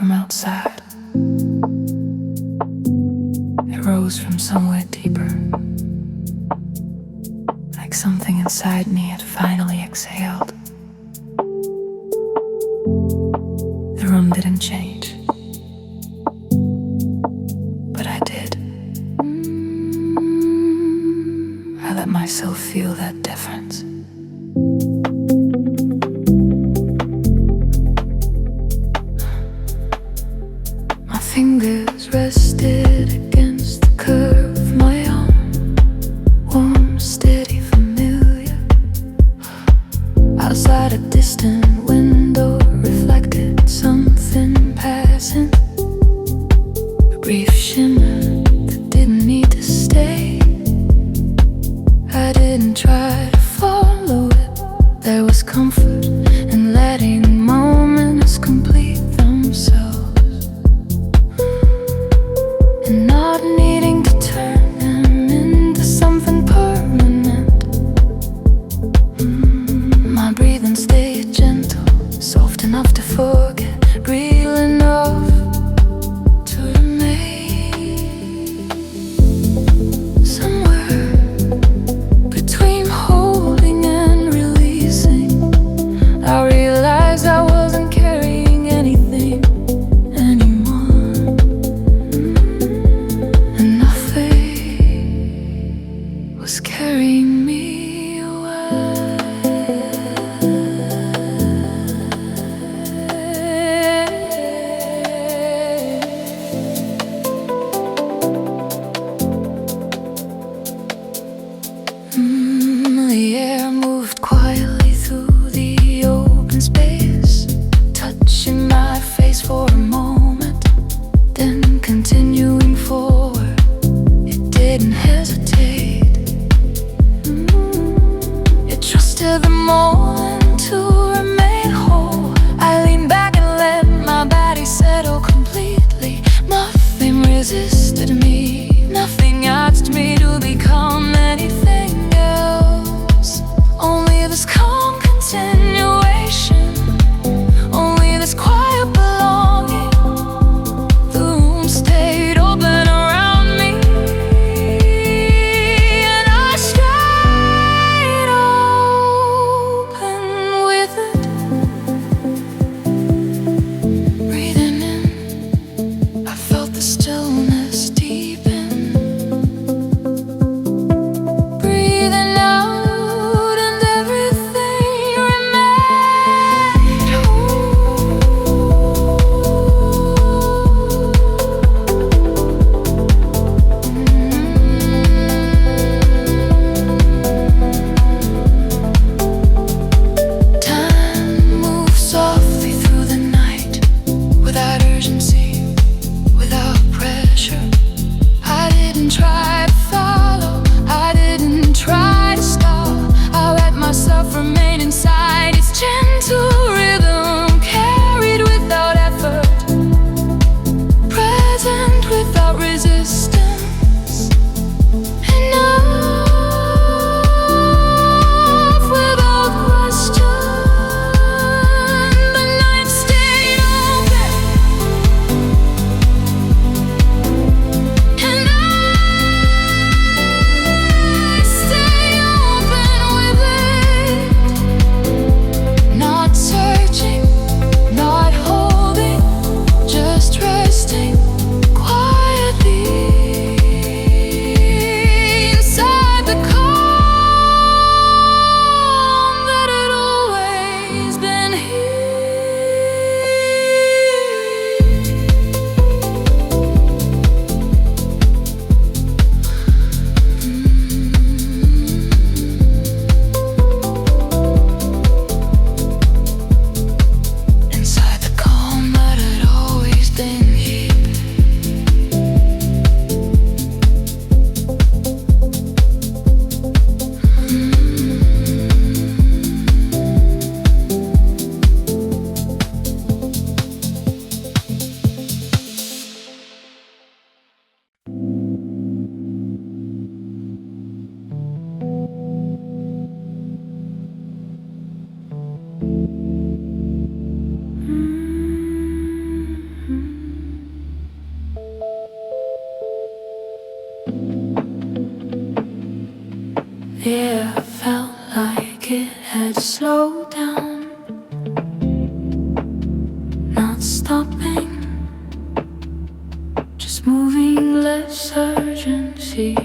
from outside. It rose from somewhere deeper, like something inside me had finally exhaled. The room didn't change, but I did. I let myself feel that difference. My fingers rested against the curve of my own, warm, steady, familiar. Outside a distant window reflected something passing, a brief shimmer that didn't need to stay. I didn't try to follow it. There was comfort in letting moments complete themselves, and not needing to turn them into something permanent. My breathing stayed gentle, soft enough to forget, real enough to remain. Somewhere between holding and releasing, I realized I wasn't carrying anything anymore, and nothing was carrying me away. The air moved quietly through the open space, touching my face for a moment, then continuing forward. It didn't hesitate. It trusted the moment to remain whole. I leaned back and let my body settle completely. Nothing resisted me, nothing asked me to become anything else. Only this calm continuation, only this quiet belonging. The room stayed open around me, and I stayed open with it. Breathing in, I felt the stillness deepen. Breathing out, and everything remained whole. Time moved softly through the night, without urgency, without pressure. I didn't try to follow, I didn't try to stop. I let myself remain inside its gentle rhythm, carried without effort, present without resistance. Enough without question. The night stayed open, The air felt like it had slowed down, not stopping, just moving less urgency.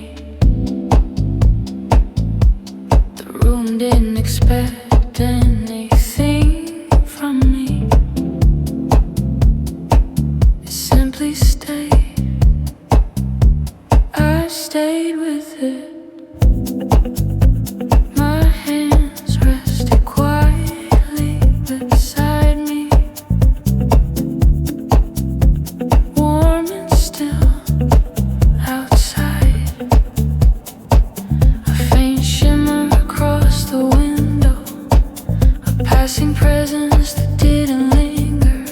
The room didn't expect anything from me. It simply stayed. I stayed with it. My hands rested quietly beside me, warm and still outside. A faint shimmer across the window, a passing presence that didn't linger.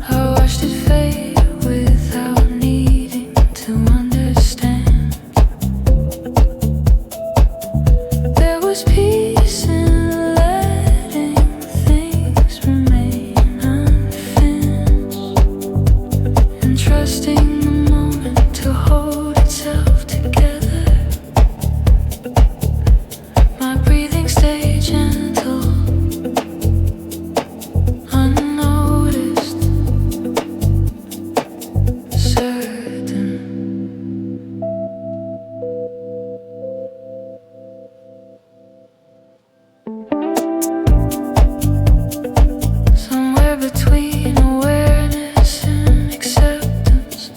I watched it fade without needing to understand. There was peace in letting things remain unfinished, and trusting the moment to hold itself together. My breathing stayed gentle, unnoticed, certain. Somewhere between awareness and acceptance,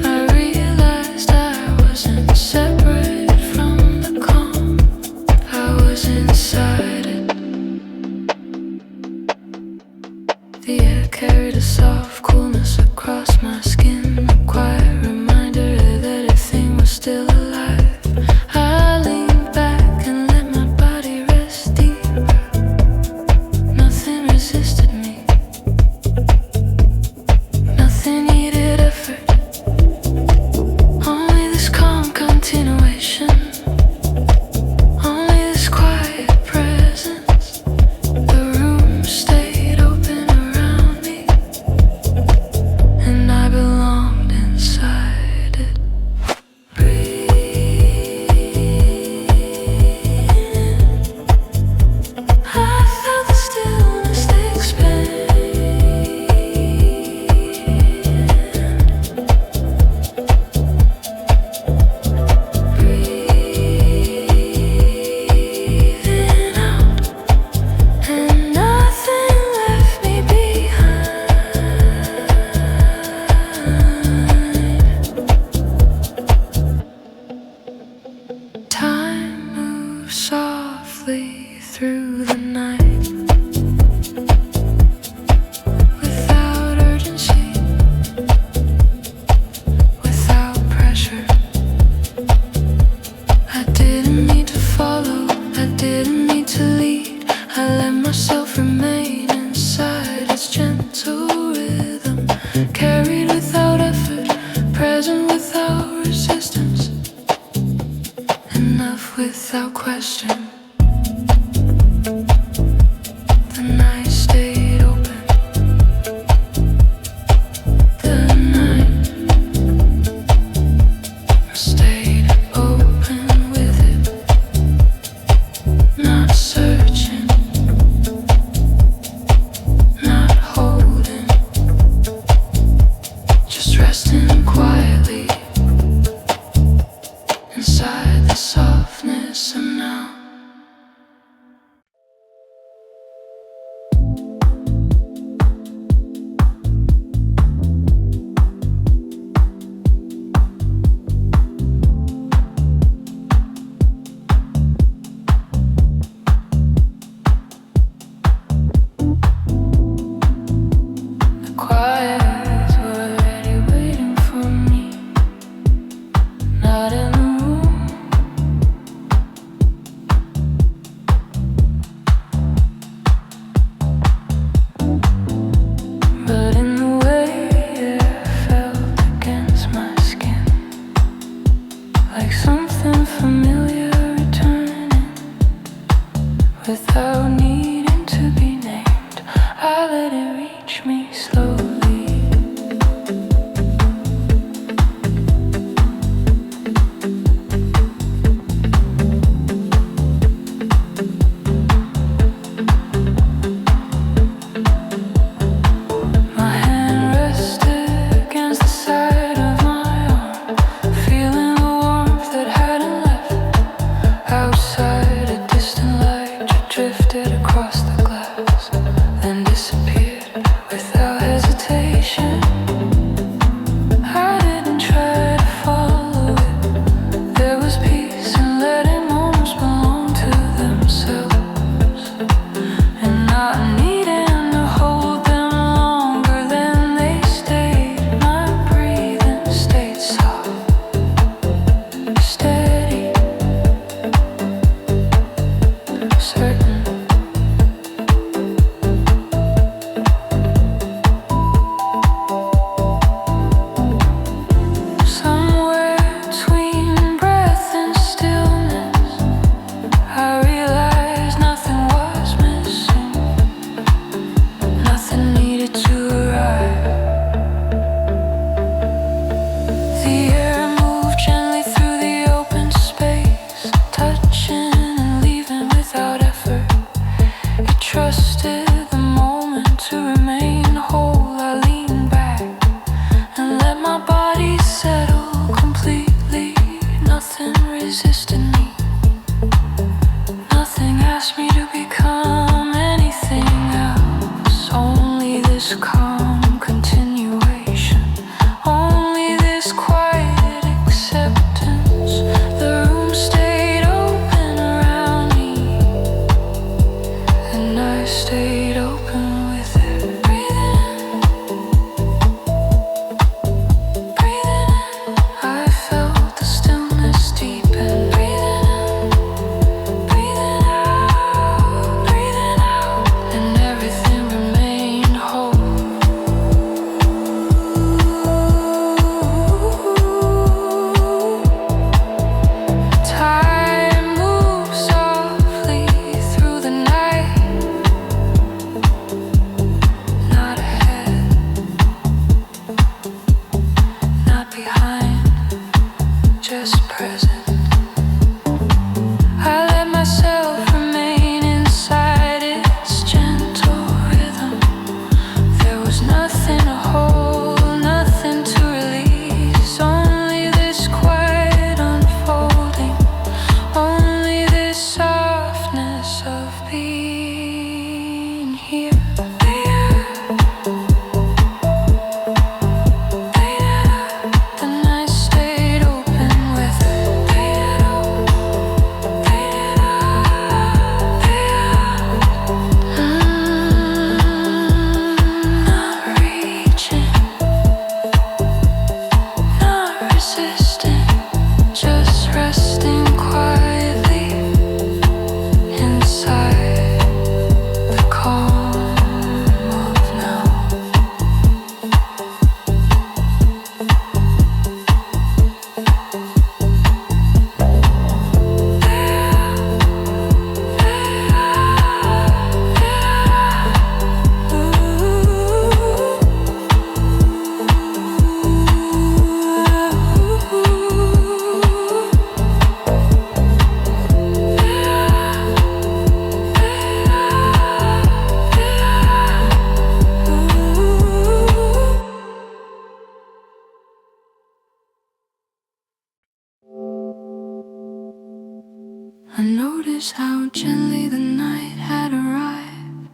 I realized I wasn't separate from the calm. I was inside it. The air carried a soft coolness across my skin, a quiet reminder that everything was still alive. I leaned back and let my body rest deeper. Nothing resisted me, nothing needed effort, only this calm continuation, only this quiet presence. The room stayed open around me, and I belonged inside it. Breathing, I felt the stillness expand. Breathing out, and nothing left me behind. Time moves softly through the night, without urgency, without pressure. I didn't need to follow, I didn't need to lead. I let myself remain inside its gentle rhythm, carried without effort, present without resistance, enough without question. The night stayed open. The night stayed open with it, not searching, not holding, just resting quietly inside the softness of now. The quiet is already waiting for me, not in the room. But in the way air felt against my skin, like something familiar returning, without needing to be named. I let it reach me slowly. this calm continuation, only this quiet acceptance. The room stayed open around me, and I stayed open with it. Breathing in, I felt the stillness deepen. Breathing in, breathing out, and everything remained whole. Time moves softly through the night, not ahead, not behind, just present. I let myself remain inside its gentle rhythm. There was nothing to hold, nothing to release, only this quiet unfolding, only this softness of being here. The night stayed open with it. Not reaching, not resisting, just resting quietly inside the calm of now. I noticed how gently the night had arrived,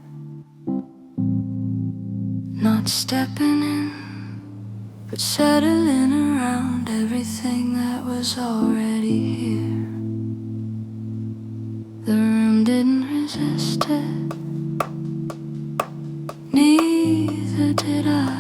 not stepping in, but settling around everything that was already here. The room didn't resist it, neither did I.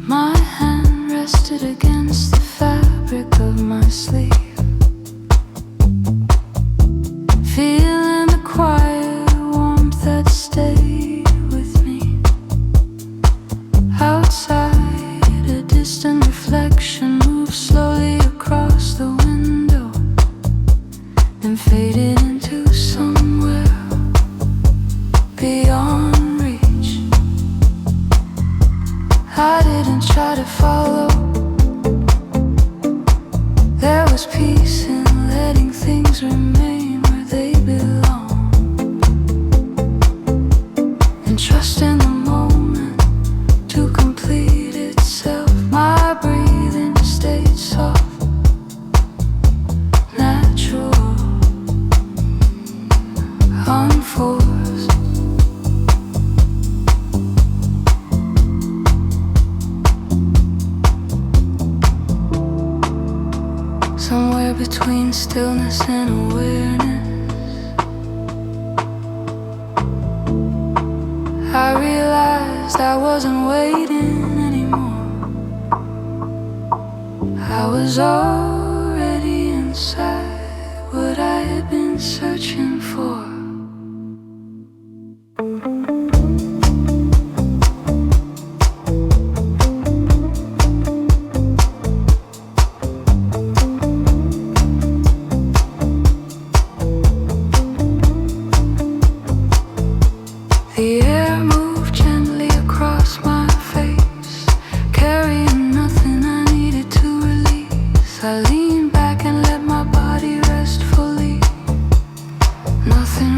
My hand rested against the fabric of my sleeve, feeling the quiet warmth that stayed with me. Outside, a distant reflection moved slowly across the window, then faded into somewhere beyond reach. I didn't try to follow. There was peace in letting things remain where they belong, and trust in the moment to complete itself. My breathing stayed soft, natural, unforced. Somewhere between stillness and awareness, I realized I wasn't waiting anymore. I was already inside what I had been searching for. The air moved gently across my face, carrying nothing I needed to release. I leaned back and let my body rest fully. Nothing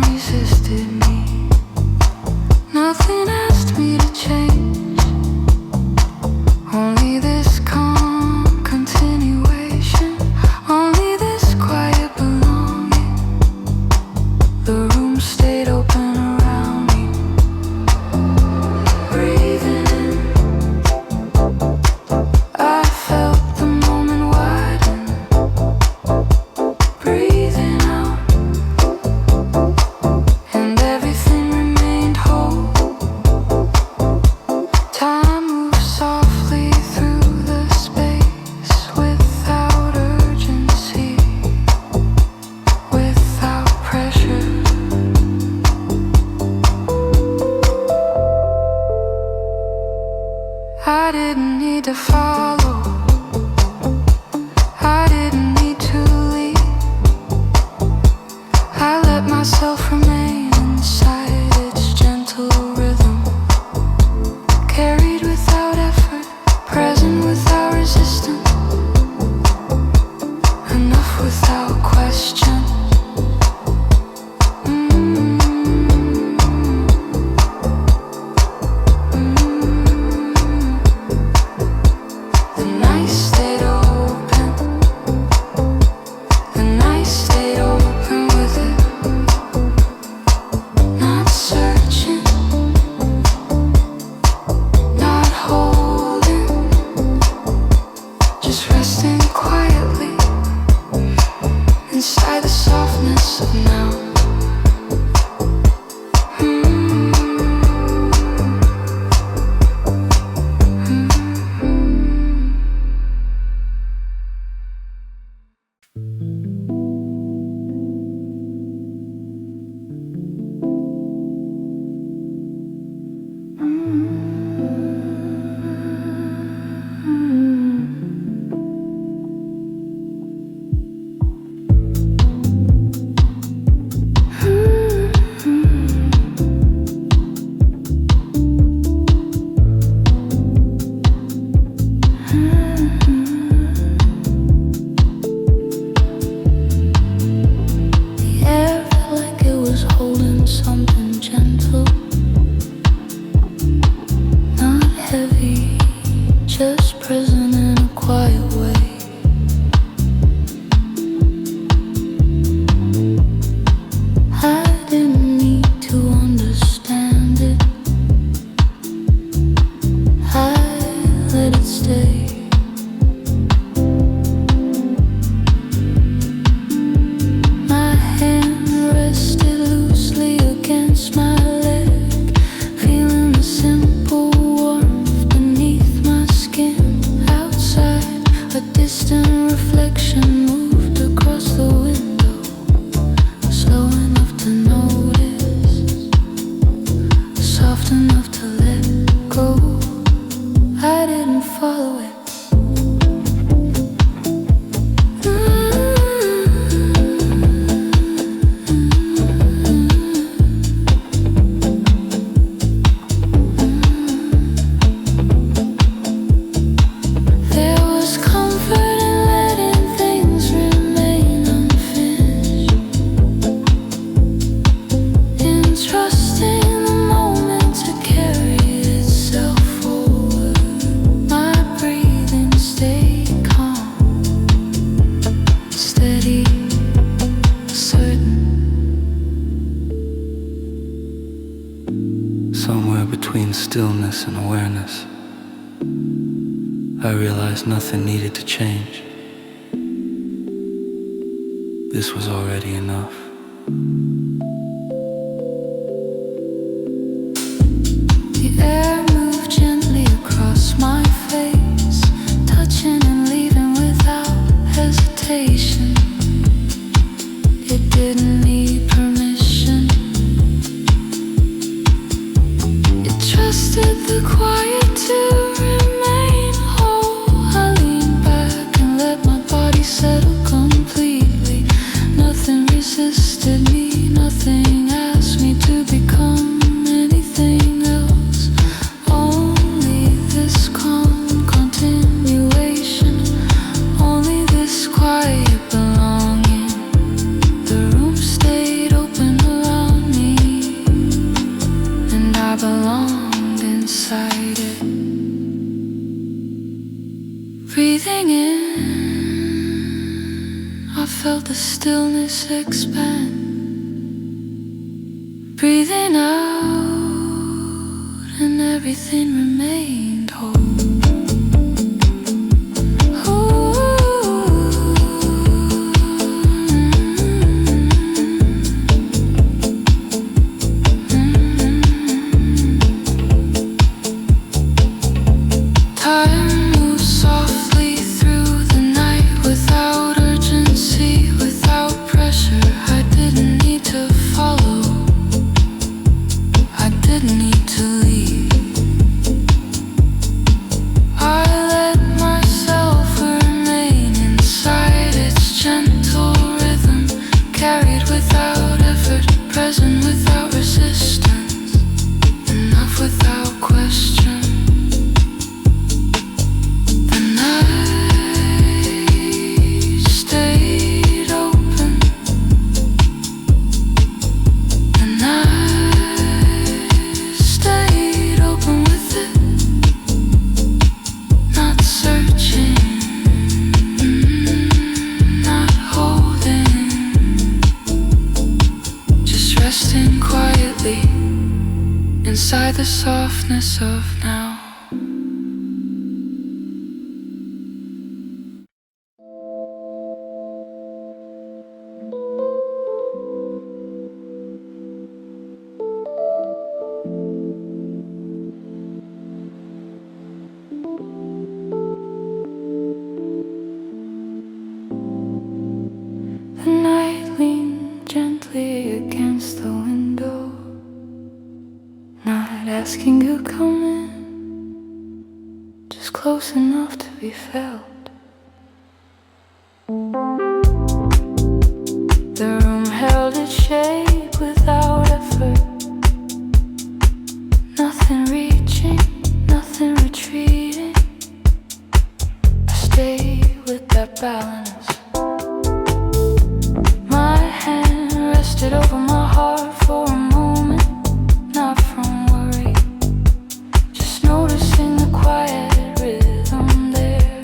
just resting quietly inside the softness of now. Stillness and awareness, I realized nothing needed to change. This was already enough. The air moved gently across my face, touching and leaving without hesitation. It didn't need permission. Trusted the quiet to remain whole. I leaned back and let my body settle completely. Nothing resisted me, nothing asked me to become anything else. Only this calm continuation, only this quiet belonging. The room stayed open around me, and I belonged inside it. Breathing in, I felt the stillness expand. Breathing out, and everything remained whole. inside the softness of now. asking you come in, just close enough to be felt. The room held its shape without effort. Nothing reaching, nothing retreating. I stayed with that balance. My hand rested over my heart for a moment, not from worry, just noticing the quiet rhythm there.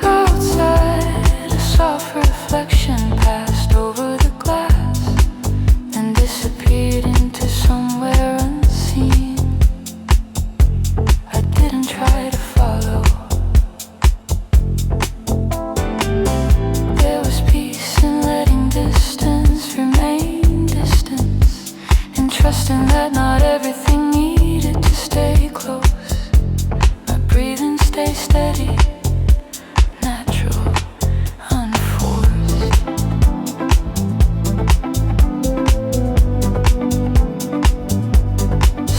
Outside, a soft reflection passed over the glass and disappeared into somewhere unseen. I didn't try to follow. There was peace in letting distance remain distance, and trusting that not everything needed to stay close. My breathing stayed steady, natural, unforced.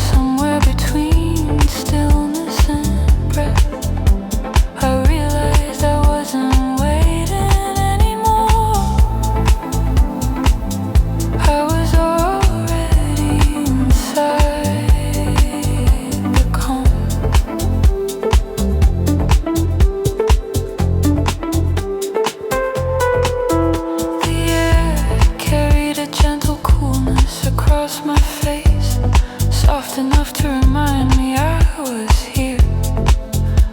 Somewhere between stillness and breath, I realized I wasn't waiting anymore. I was already inside the calm. The air carried a gentle coolness across my face, soft enough to remind me I was here.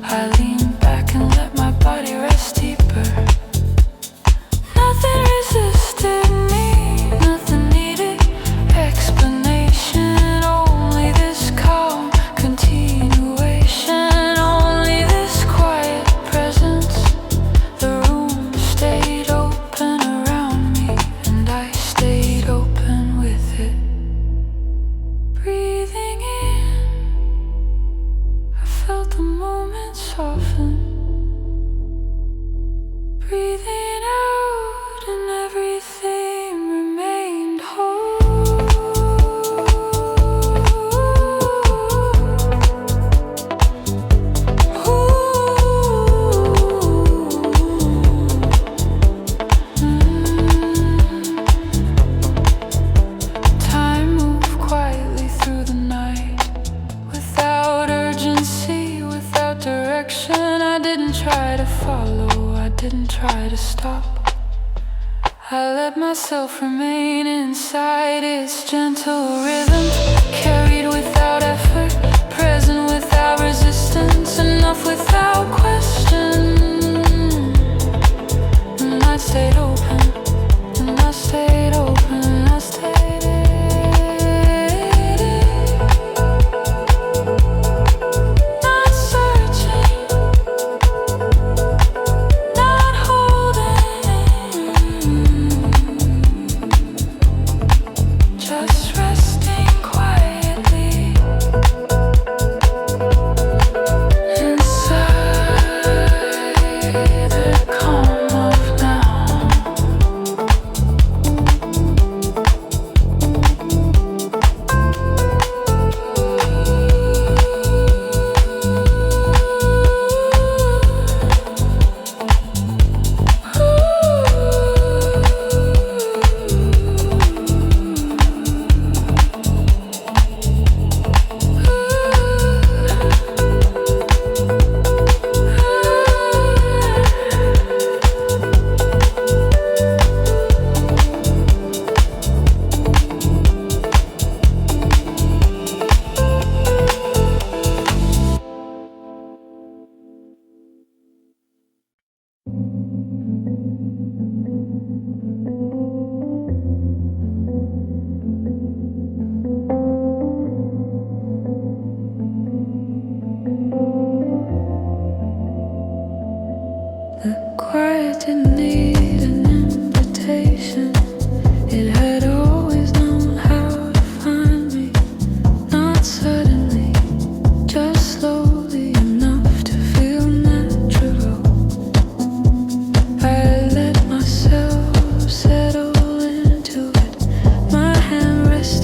I leaned back and let my body rest deeper. Nothing resisted me, nothing needed explanation. Only this calm continuation, only this quiet presence. The room stayed open around me, and I stayed open with it. Breathing in, I felt the moment soften. Breathing out, and everything remained whole. Time moved quietly through the night, without urgency, without direction. I didn't try to follow, I didn't try to stop. I let myself remain inside its gentle rhythm, carried without effort, present without resistance, enough without question. And I stayed open, and I stayed open, and I stayed. Not searching, not holding, just resting quietly inside the calm of now. The quiet didn't need an invitation. It had always known how to find me. Not suddenly, just slowly enough to feel natural. I let myself settle into it. My hand rested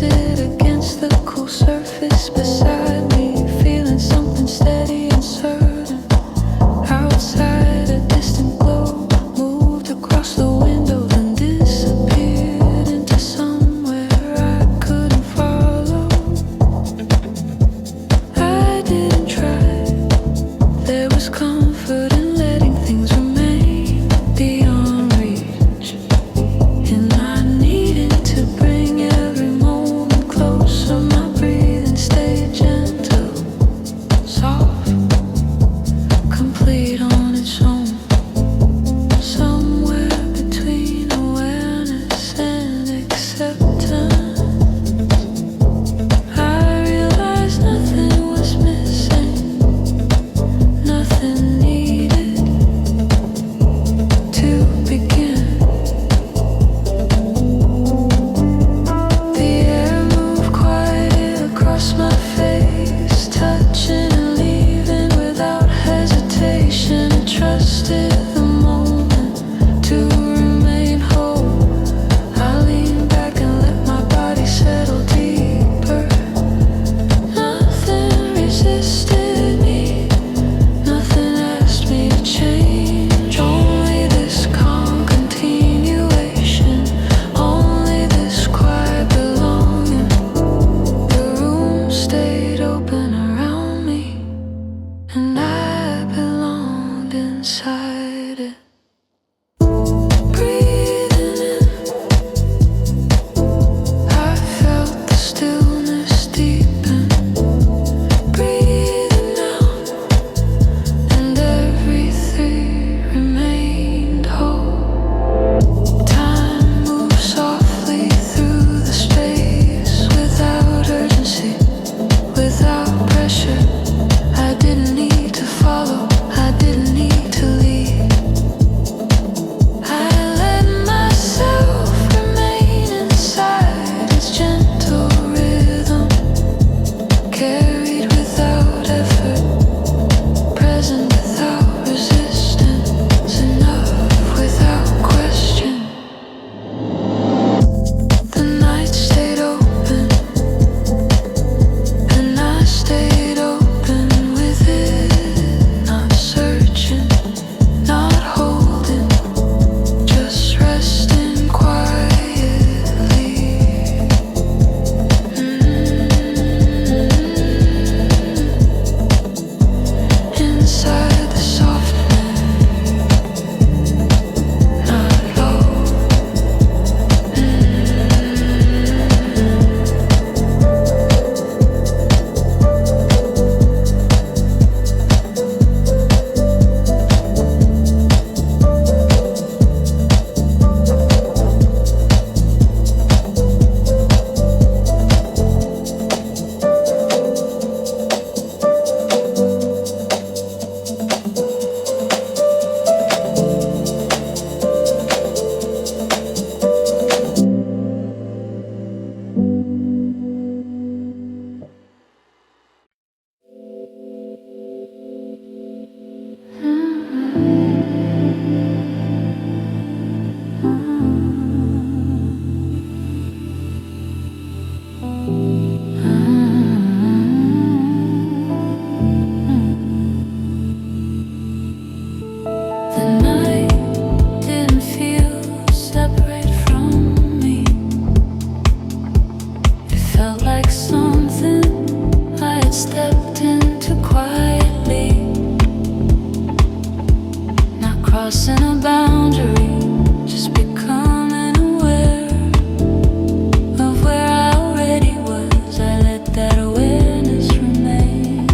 inside it. Breathing in, I felt the stillness deepen. Breathing out, and everything remained whole. Time moved softly through the space without urgency, without pressure. I didn't need to follow, I didn't need to lead. I let myself remain inside its gentle rhythm, carried without effort, present without resistance, enough without question. The night stayed open, and I stayed open with it, not searching, not holding, just resting quietly. Inside the softness, not low. The night didn't feel separate from me. It felt like something I had stepped into quietly, not crossing a boundary, just becoming aware of where I already was. I let that awareness remain.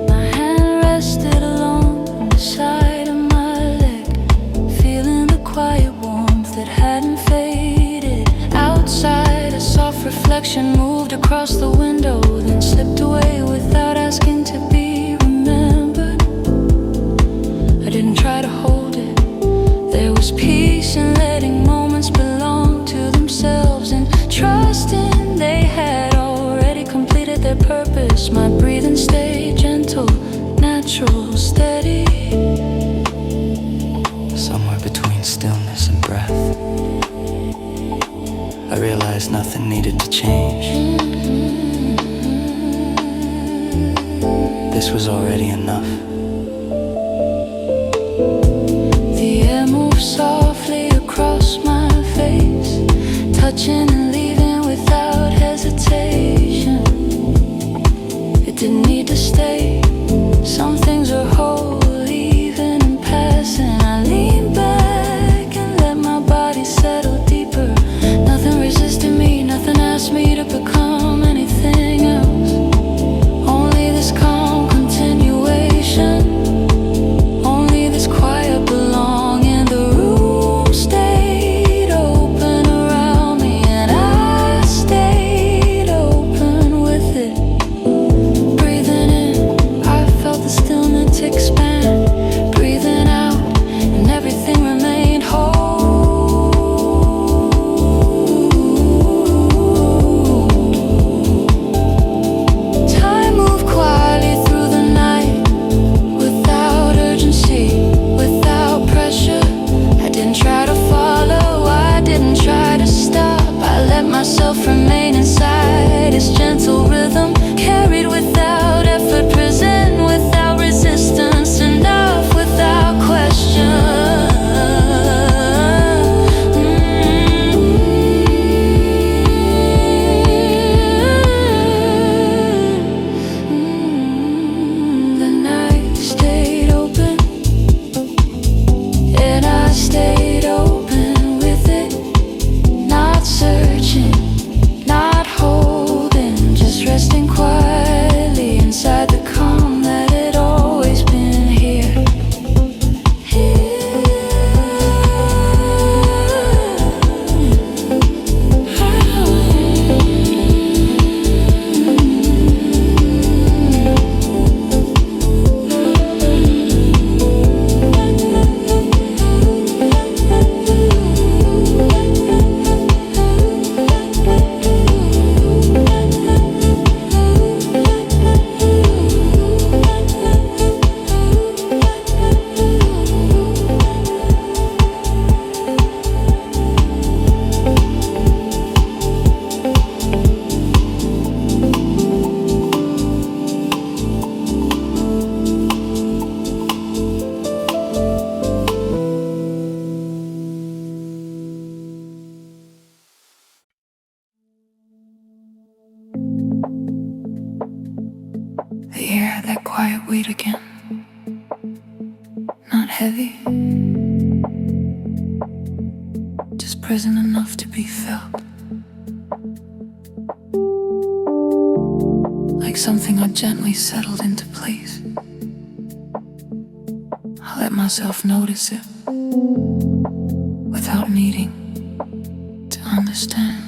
My hand rested along the side of my leg, feeling the quiet warmth that hadn't faded. Outside, a soft reflection moved across the window, then slipped away without asking to be remembered. I didn't try to hold it. There was peace in letting moments belong to themselves, and trusting they had already completed their purpose. My breathing stayed gentle, natural, steady. Somewhere between stillness and breath, I realized nothing needed to change. This was already enough. The air moved softly across my face, touching and leaving without hesitation. It didn't need to stay. Some things were whole, even in passing. I leaned back and let my body settle deeper. Nothing resisted me, nothing asked me to become anything else. Only this calm continuation. that quiet weight again. Not heavy, just present enough to be felt. Like something I gently settled into place. I let myself notice it without needing to understand.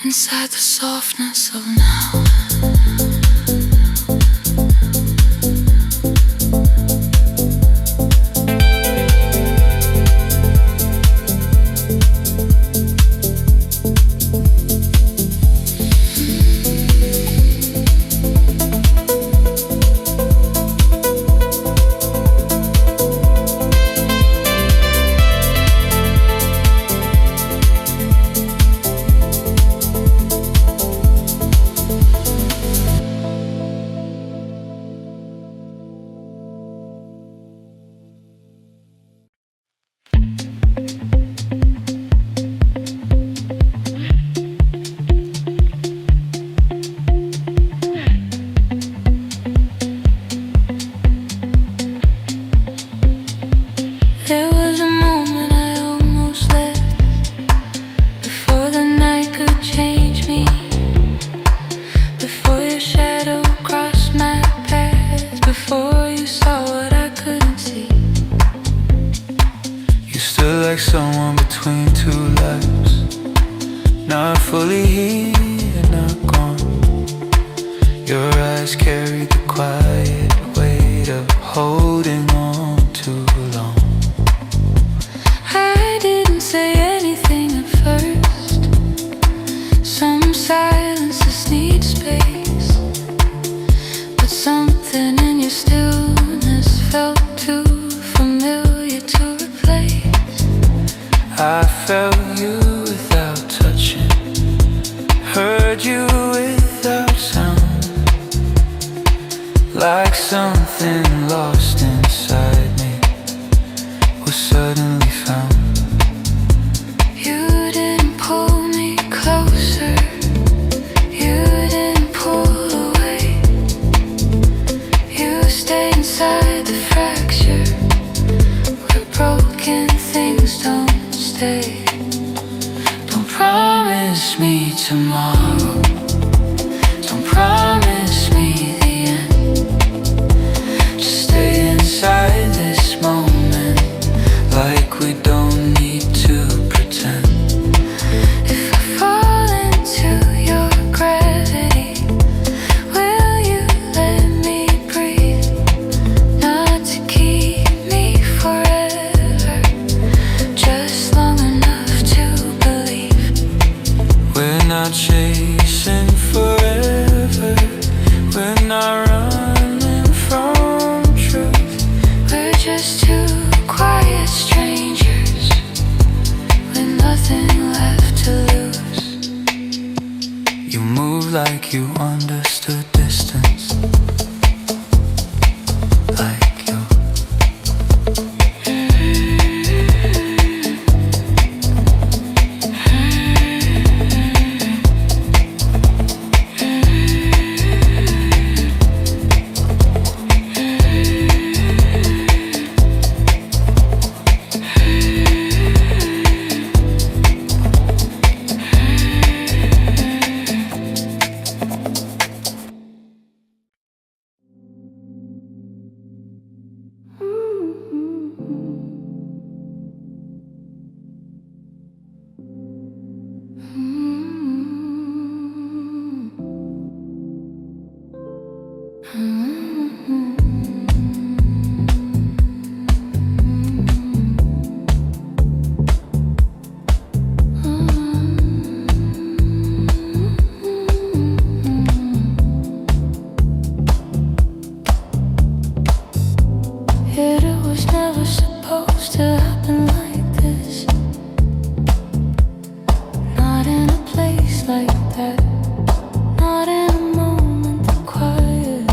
Inside the softness of now. before you saw what I couldn't see. You stood like someone between two lives, not fully here, not gone. Your eyes carried the quiet weight of holding on too long. I didn't say anything at first. Some silences need space, but something in your stillness felt too familiar to replace. I felt you without touching, heard you without sound, like something lost inside me was suddenly found. You didn't pull me closer, you didn't pull away. You stayed inside the fracture where broken things don't stay. Don't promise me tomorrow, don't promise me the end. Just stay inside this moment, like we don't need to pretend. If I fall into your gravity, will you let me breathe? Not to keep me forever, just long enough to believe. We're not chasing forever, we're not running from truth. We're just two quiet strangers with nothing left to lose. You moved like you understood distance, like you. Yet it was never supposed to happen like this. Not in a place like that, not in a moment of quiet.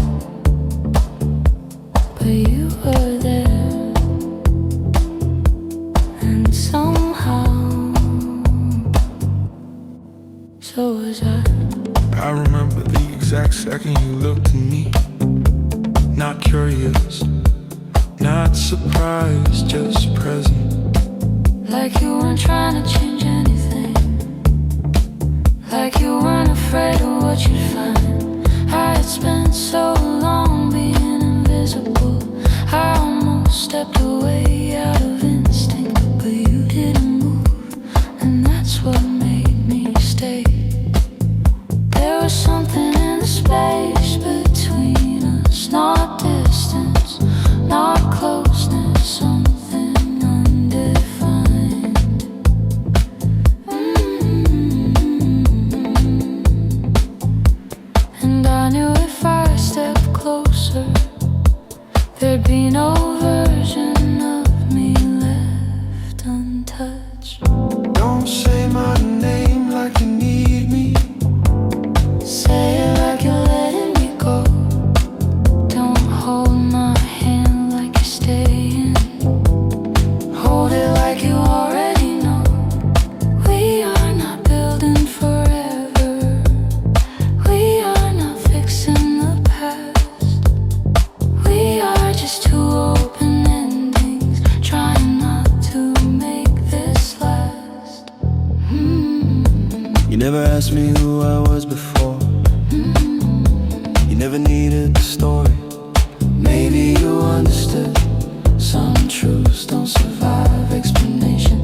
But you were there, and somehow, so was I. I remember the exact second you looked at me, not curious, not surprised, just present. Like you weren't trying to change anything, like you weren't afraid of what you'd find. I had spent so long being invisible, I almost stepped away out of instinct. But you didn't move, and that's what made me stay. There was something in the space between us, not distance, not closeness, something undefined. And I knew if I stepped closer, there'd be no version of me left untouched. Don't say my name like you need me. Say it like you're letting me go. Don't hold my hand like you're staying. Hold it like you already know. We are not building forever. We are not fixing the past. We are just two open endings, trying not to make this last. You never asked me who I was before. You never needed the story. Maybe truths don't survive explanation.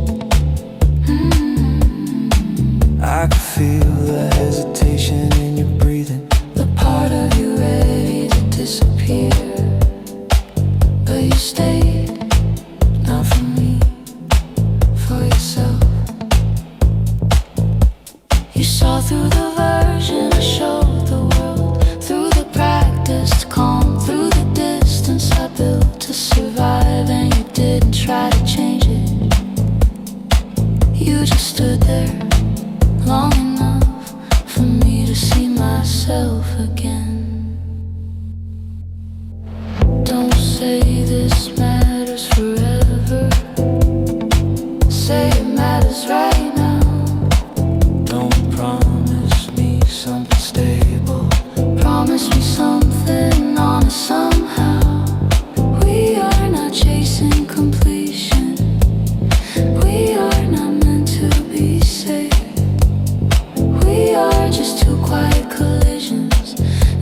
I can feel the hesitation in your breathing. The part of you ready to disappear, but you stayed, not for me, for yourself. You saw through the version I showed the world, through the practiced calm, through the distance I built to survive, and you didn't try to change it. You just stood there long enough for me to see myself again. Don't say this matters forever, say it matters right now. Don't promise me something stable. Promise me something honest somehow. We are not chasing completion, we are not meant to be safe. We are just two quiet collisions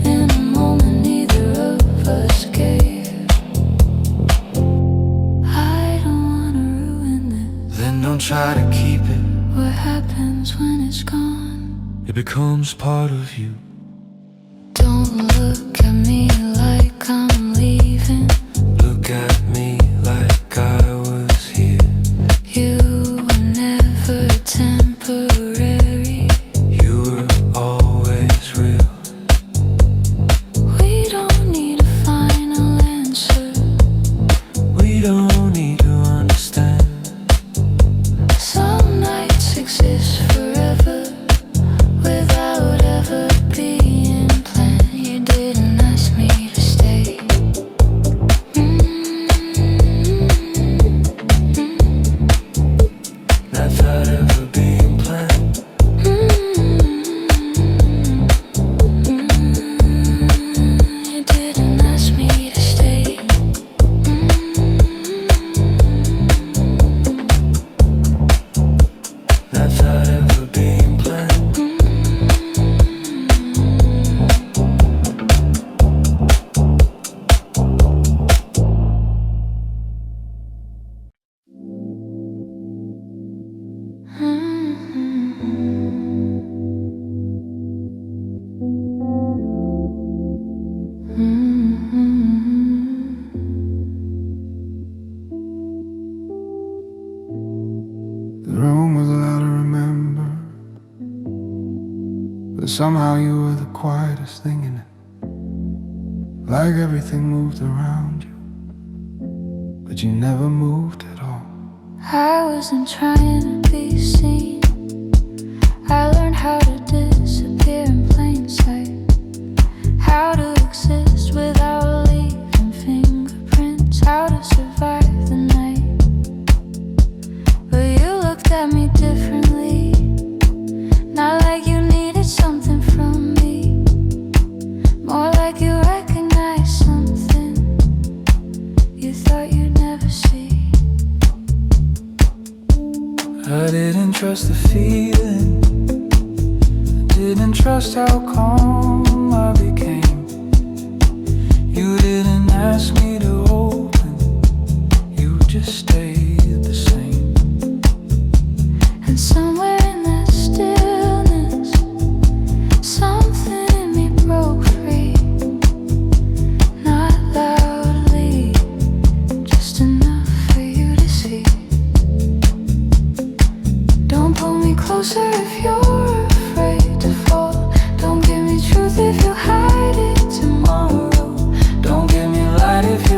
in a moment neither of us gave. I don't wanna ruin this. Then don't try to keep it. What happens when it's gone? It becomes part of you. Don't look at me like I'm leaving. Look at me like I was here. You were never temporary. You were always real. We don't need a final answer. We don't need to understand. Some nights exist forever without ever being planned. You didn't ask me to stay. Without ever being planned. You didn't ask me to stay. Without ever being planned. The room was loud to remember, but somehow you were the quietest thing in it. Like everything moved around you, but you never moved at all. I wasn't trying to be seen. I learned how to disappear in plain sight, how to exist without leaving fingerprints, how to survive the night. But you looked at me differently, not like you needed something from me, more like you recognized something you thought you'd never see. I didn't trust the feeling. I didn't trust how calm I became. You didn't ask me to open. You just stayed the same. And somewhere in that stillness, something in me broke free. Not loudly, just enough for you to see. Don't pull me closer if you're afraid to fall. Don't give me truth if you hide it tomorrow. Don't give me light if you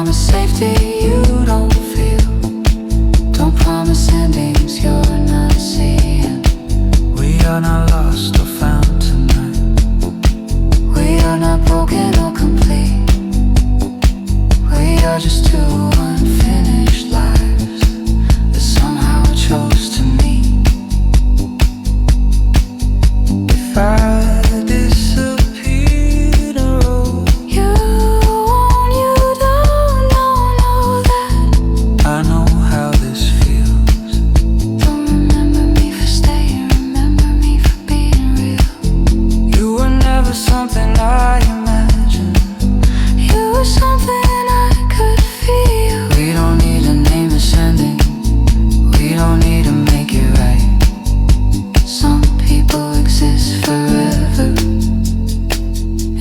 promise safety you don't feel. Don't promise endings you're not seeing. We are not lost or found tonight. We are not broken or complete. We are just two unfinished lives that somehow chose to meet. If I disappeared or rolled, You don't know that. I know how this feels. Don't remember me for staying, remember me for being real. You were never something I imagined. You were something I could feel. We don't need a name ascending. We don't need to make it right. Some people exist forever.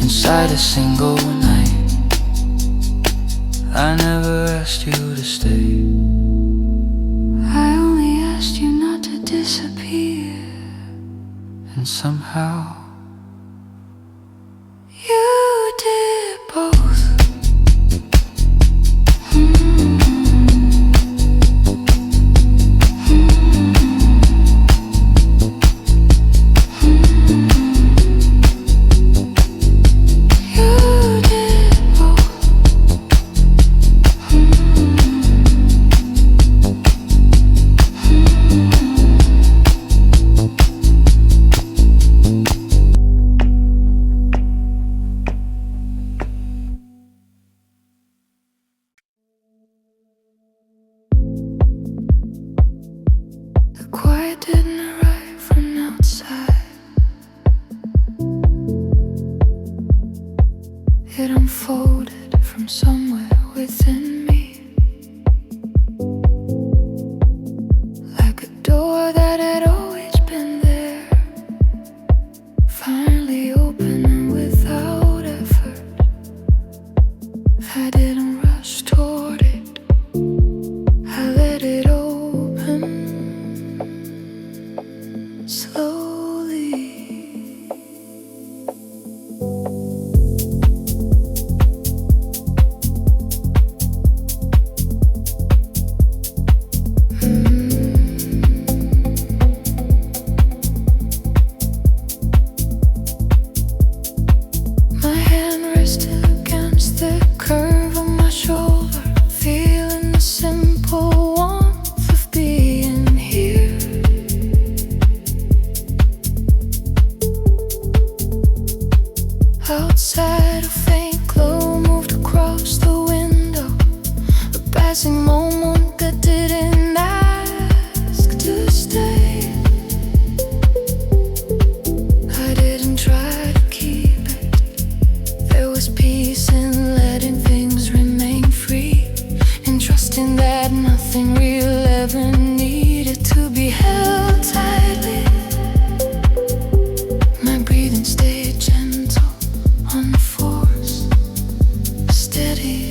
Inside a single night. I never asked you to stay. I only asked you not to disappear. And somehow You did both. You did both. The quiet didn't arrive from outside. It unfolded from somewhere within me, like a door that had always been there, finally open without effort. I didn't rush toward it, I let it open slowly. My hand rested against the curve of my shoulder, feeling the simple warmth of being here. Outside, a faint glow moved across the window, a passing moment that didn't ask to stay. I didn't try to keep it. There was peace in letting things remain free, in trusting that nothing real ever needed to be held tightly. My breathing stayed gentle, unforced, steady.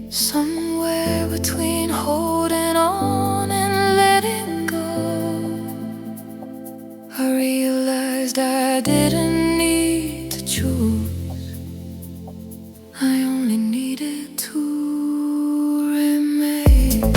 Somewhere between holding on and letting go, I realized I didn't need to choose. I only needed to remain.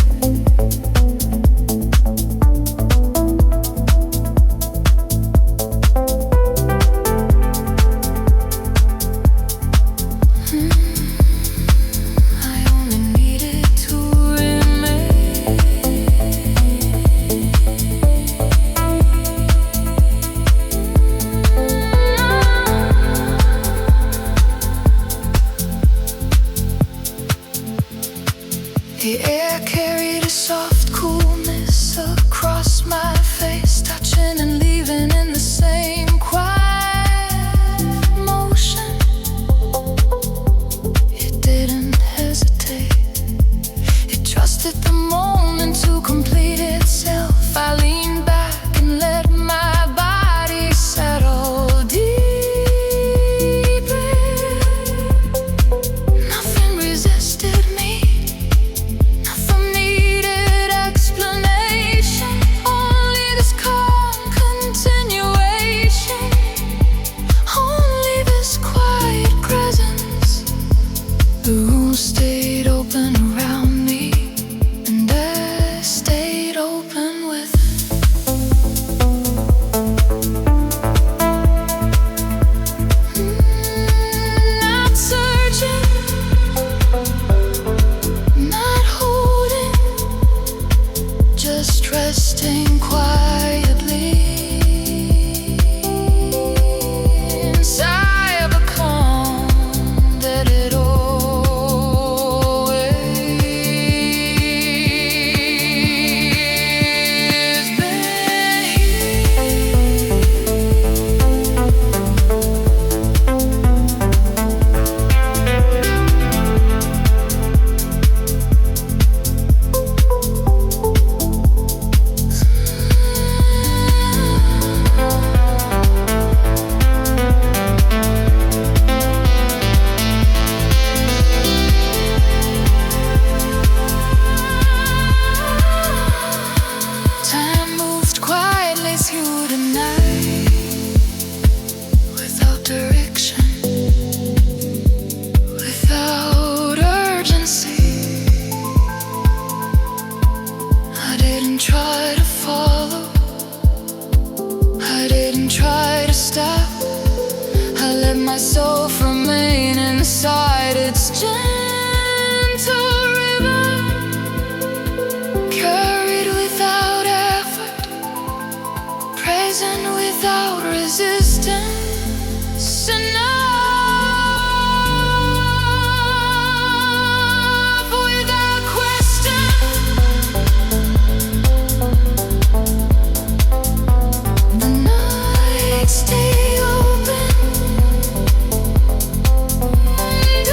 The room stayed open around me, and I stayed open with it. Not searching, not holding, just resting quietly inside of a calm that had always been Time moved quietly through the night, without direction, without urgency. I didn't try to follow, I didn't try to stop. I let myself remain inside its gentle river, carried without effort, present without resistance. Enough without question. The night stay open, and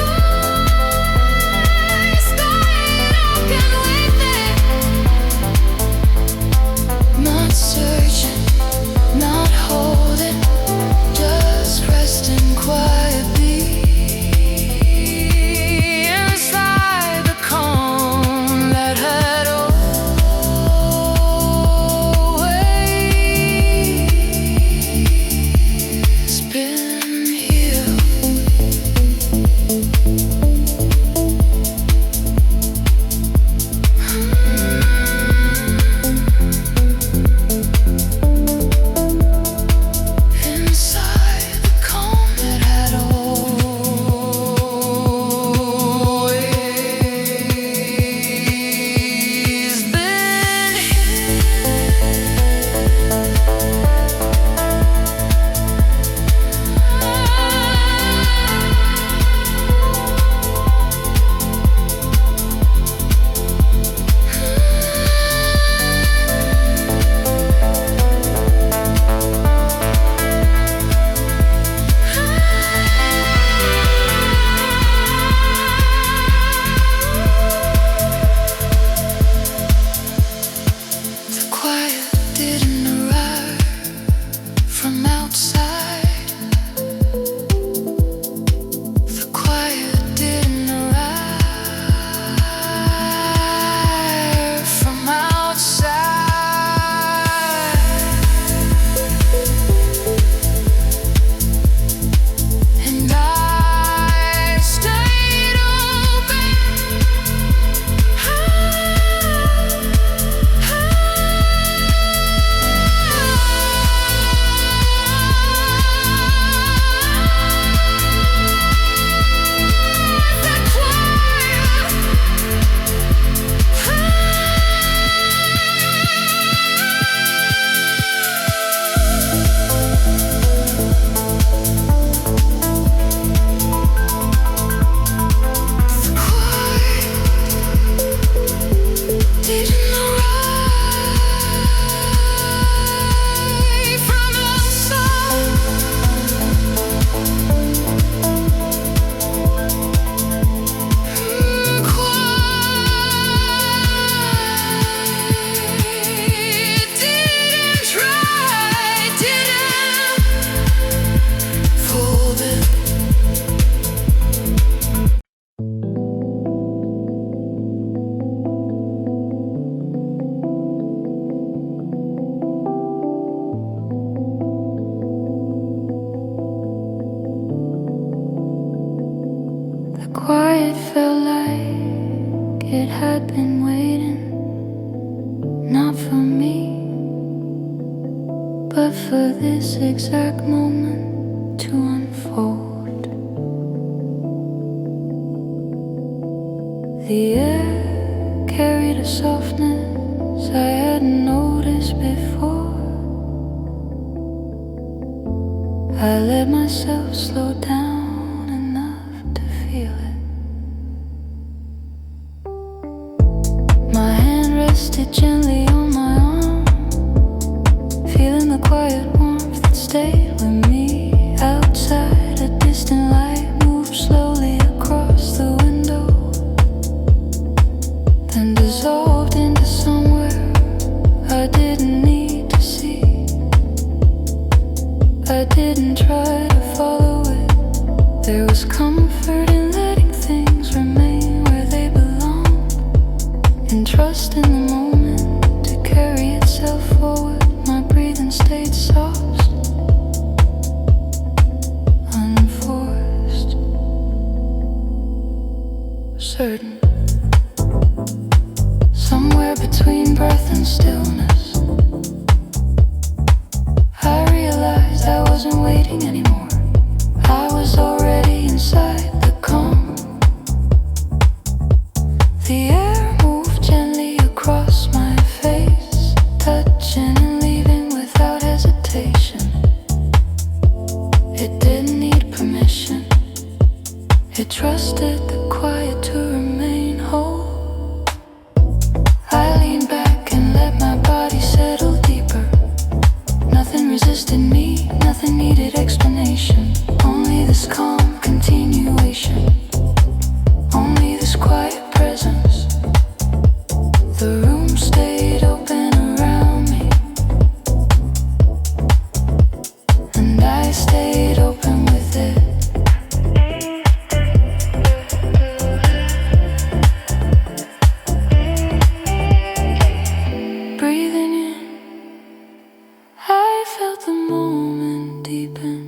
Quiet felt like it had been waiting, not for me, but for this exact moment to unfold. The air carried a softness I hadn't noticed before. I let myself slow down enough to feel it. My hand rested gently on my arm, feeling the quiet warmth that stayed with me. Outside, a distant light moved slowly across the window, then dissolved into somewhere I didn't need to see. I didn't try to follow it. There was comfort in letting things remain where they belong, and trust in the moment to carry itself forward. My breathing stayed soft, unforced, certain. Somewhere between breath and stillness, I realized I wasn't waiting anymore. I was already inside the calm. The air moved gently across my face, touching and leaving without hesitation. It didn't need permission. It trusted the quiet to remain whole. I leaned back and let my body settle deeper. Nothing resisted me, nothing needed explanation. Only this calm continuation, only this quiet presence. The room stayed open around me, and I stayed open with it. Breathing in, I felt the moment deepen.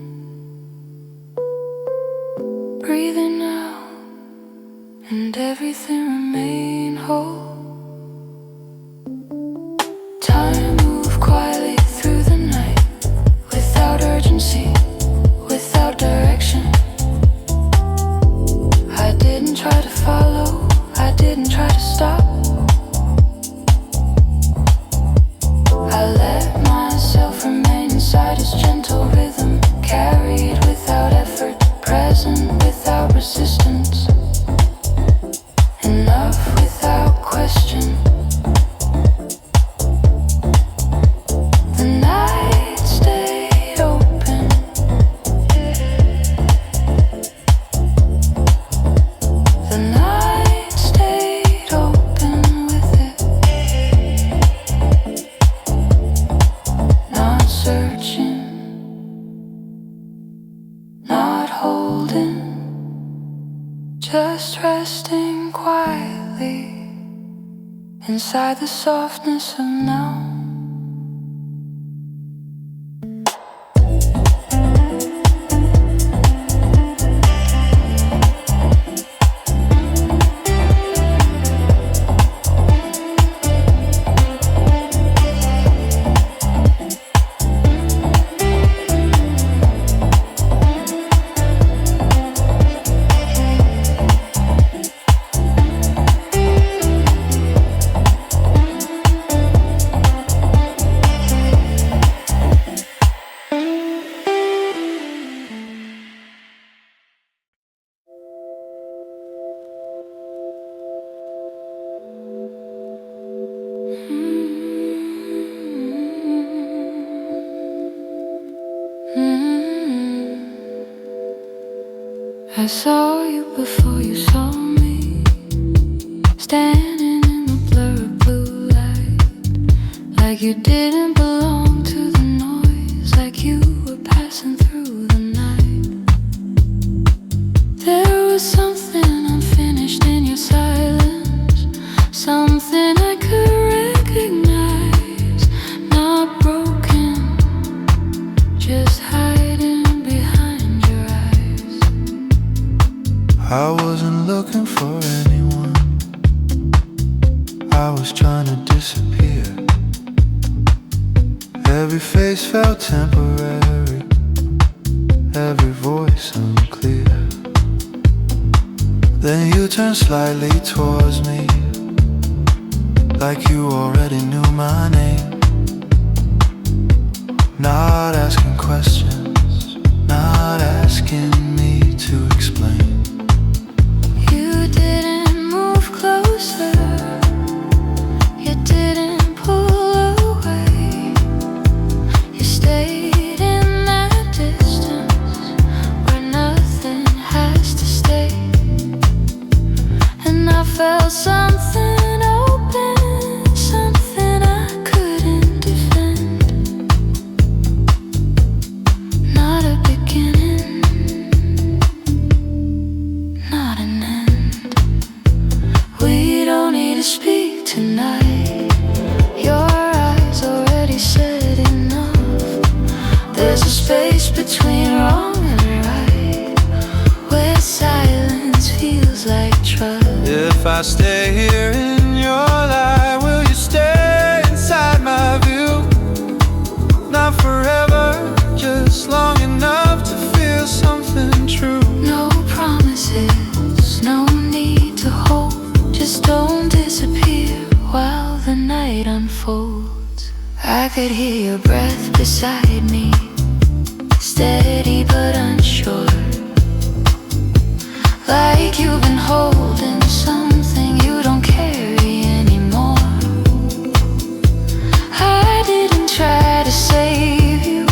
Breathing out, and everything remained whole. Time moved quietly through the night, without urgency, without direction. I didn't try to follow, I didn't try to stop. I let myself remain inside its gentle rhythm, carried without effort, present without resistance, enough without question. The night stayed open. The night stayed open with it. Not searching, not holding, just resting quietly inside the softness of now. I saw you before you saw me, standing in the blur of blue light, like you didn't belong to the noise, like you were passing through the night. There was something unfinished in your silence, something I could recognize, not broken, just hiding behind your eyes. I wasn't looking for anyone. I was trying to disappear. Every face felt temporary, every voice unclear. Then you turned slightly towards me, like you already knew my name. Not asking questions, not asking me to explain. You didn't move closer, you didn't pull away. You stayed in that distance where nothing has to stay. And I felt something open, something I couldn't defend. Not a beginning, not an end. We don't need to speak tonight. Your eyes already said enough. There's a space between wrong and right, where silence feels like trust. If I stay here in your light, will you stay inside my view? Not forever, just long enough to feel something true. No promises, no need to hold. Just don't disappear while the night unfolds. I could hear your breath beside me, steady but unsure. Like you've been holding something you don't carry anymore. I didn't try to save you,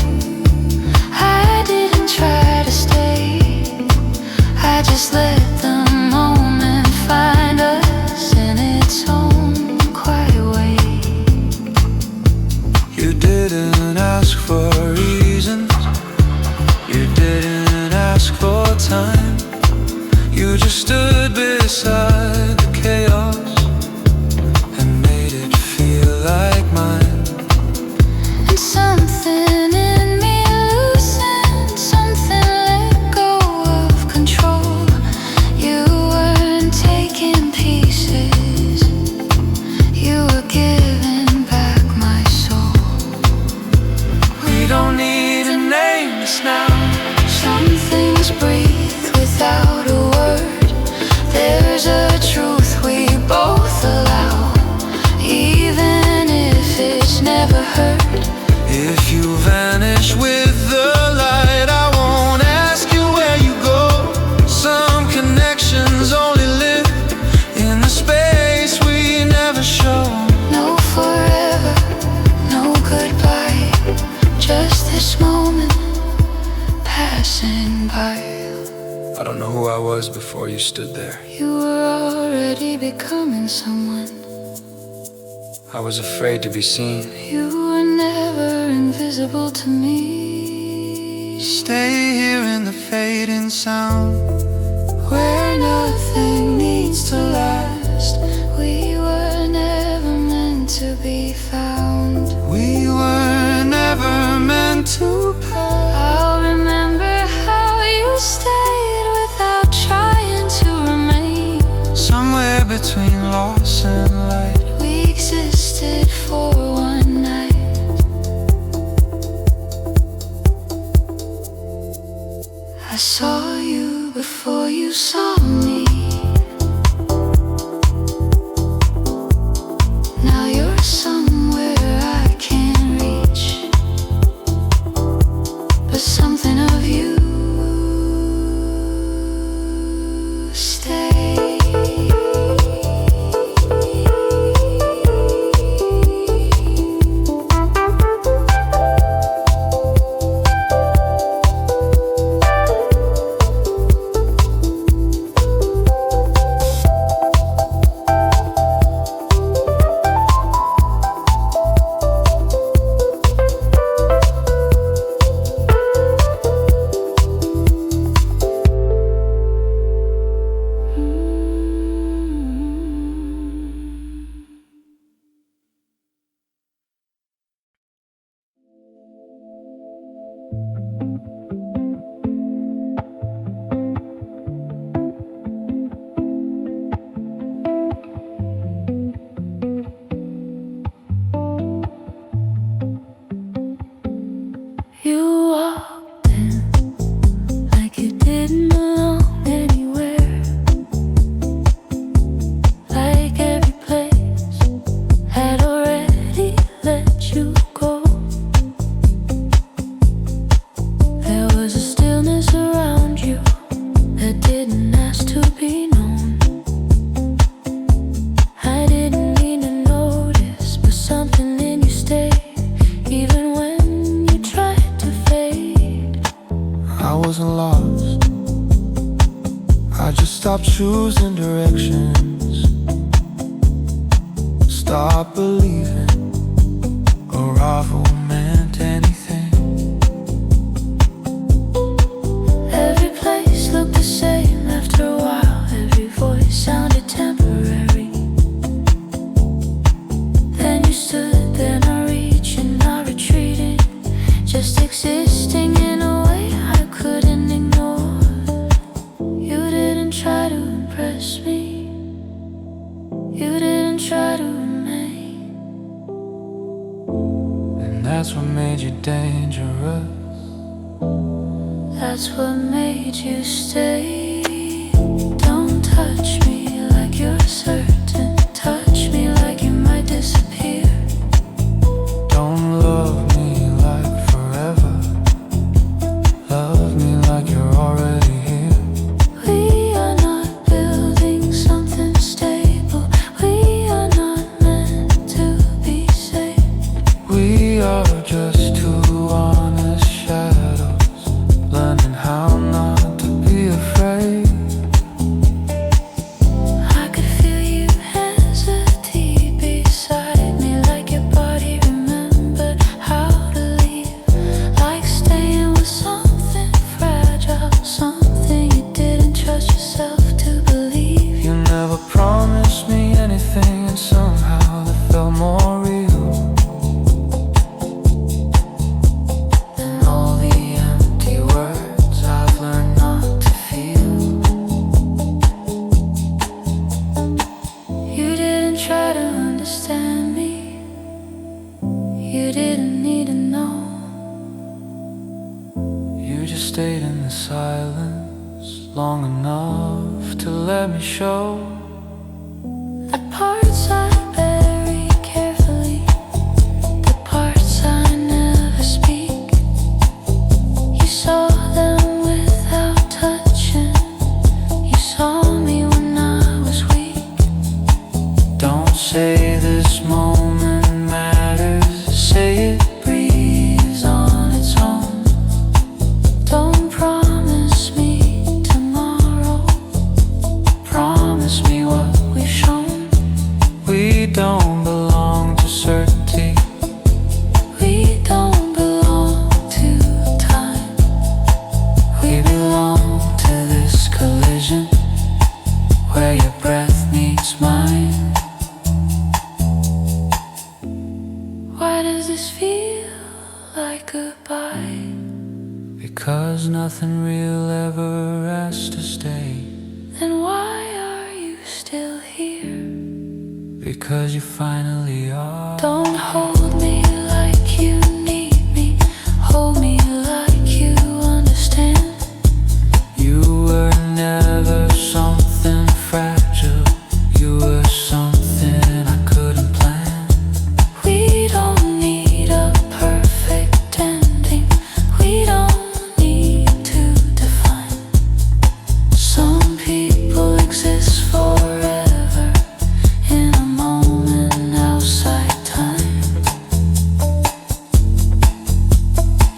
I didn't try to stay. I just let the moment find us in its own quiet way. You didn't ask for reasons, you didn't ask for time. You just stood beside the chaos and made it feel like mine. And something in me loosened, something let go of control. You weren't taking pieces, you were giving back my soul. We don't need to name this now. Some things breathe without a word. There's a truth we both allow, even if it's never heard. If you vanish with the light, I won't ask you where you go. Some connections only live in the space we never show. No forever, no goodbye, just this moment passing by. I don't know who I was before you stood there. You were already becoming someone. I was afraid to be seen. You were never invisible to me. Stay here in the fading sound, Where nothing needs to last. We were never meant to be found. we were never meant to pass. I'll remember how you stayed without trying to remain. Somewhere between loss and light. We existed for one night. I saw you before you saw me. Now you're somewhere I can't reach, but something of you stay. to be known. I didn't mean to notice, but something in you stayed, even when you tried to fade. I wasn't lost, I just stopped choosing directions, stopped believing a rival meant anything. Every place looked the same after a while. Every voice sounded temporary. Then you stood there, not reaching, not retreating, just existing in a way I couldn't ignore. You didn't try to impress me, you didn't try to remain. And that's what made you dangerous. That's what made you stay. Don't touch me like you're certain, touch me like you might disappear. Don't love me like forever, love me like you're already here. We are not building something stable, we are not meant to be safe. We are just two honest shadows, learning how not to be afraid. I could feel you hesitate beside me, like your body remembered how to leave, like staying with something fragile, something you didn't trust yourself to believe. You never promised me anything, and somehow that felt more real than all the empty words I've learned not to feel. You didn't try to understand me, you didn't need to know. You just stayed in the silence long enough to let me show The parts I bury carefully, the parts I never speak. You saw them without touching, you saw me when I was weak. don't say this moment matters, say it breathes on its own. Don't promise me tomorrow, Promise me what we've shown. we don't belong to certainty. We don't belong to time, We belong to this collision where your breath meets mine. Why does this feel like goodbye? Because nothing real ever has to stay. Then why are you still here? Because you finally are. Don't hold me like you need me, hold me like you understand. You were never something fragile, you were something I couldn't plan. We don't need a perfect ending, we don't need to define. Some people exist forever in a moment outside time.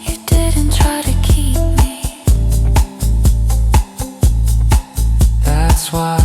You didn't try to keep me, That's why